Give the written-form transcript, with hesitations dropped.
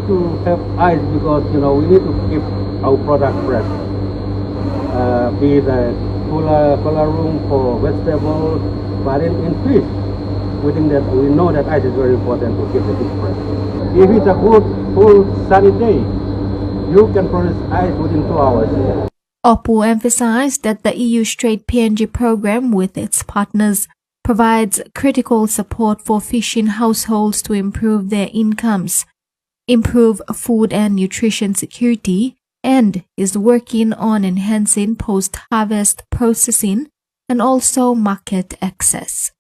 to have ice because we need to keep our product fresh. Be the cooler room for vegetables, but in fish, we know that ice is very important to keep the fish fresh. If it's a full sunny day, you can produce ice within 2 hours. Opu emphasized that the EU-STREIT PNG program with its partners provides critical support for fishing households to improve their incomes, improve food and nutrition security, and is working on enhancing post-harvest processing and also market access.